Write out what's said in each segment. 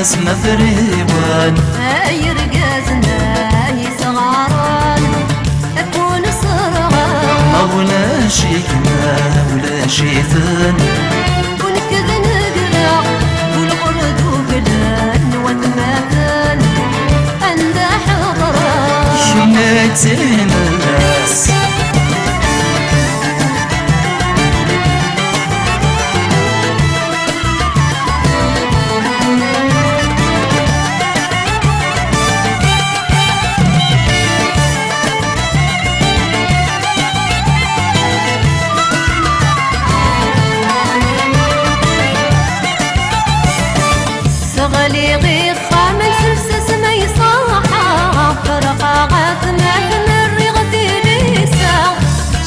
اسمه فريوان يرقزنا يصغران أكون صرغان ولا شيكنا ولا شيفان ونكذن قلق والقرد وقلان وتماثل عند حضران شميتين الناس غلي غير خامل سلسس ما يصاحا فرقا غاثنا ثمر رغتي ليسا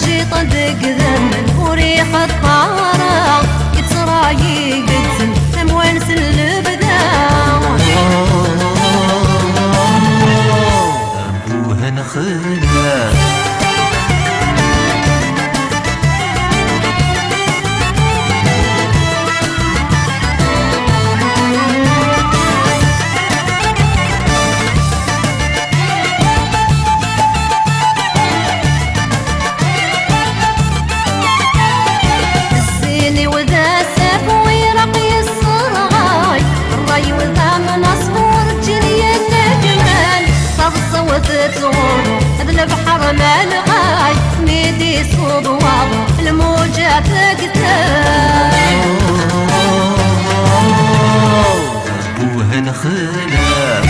جيطا دق ذمن وريح الطارة يتراي قدسن اموان سلبدا ابوها نخلها البحر مالغاي ميدي صوب واضح الموجة تقتل ابوها نخلها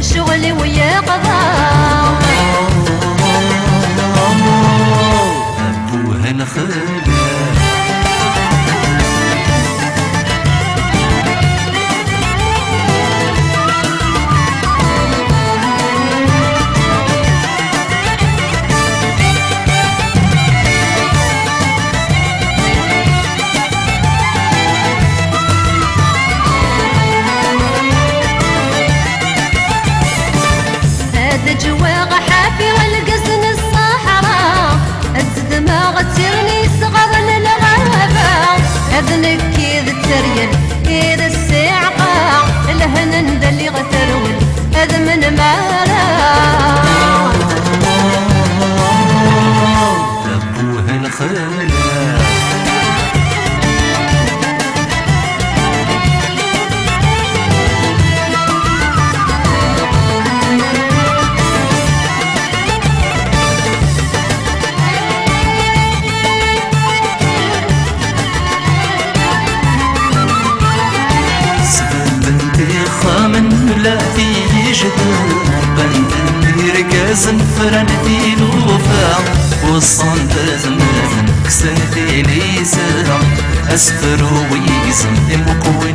شغلي ويا قضاء ابوها نخلها جواغ حافي والقسن الصحراء الدماغ ترني صغر للغابة اذنك كيد التريل كيد السعقة الهنن دلي غترول اذ من مالا ابوها نخلها لا في جدود بنت يرقز فرن في الوفا والصند زمزم كساتي ليسا أسفر ويزم مقوي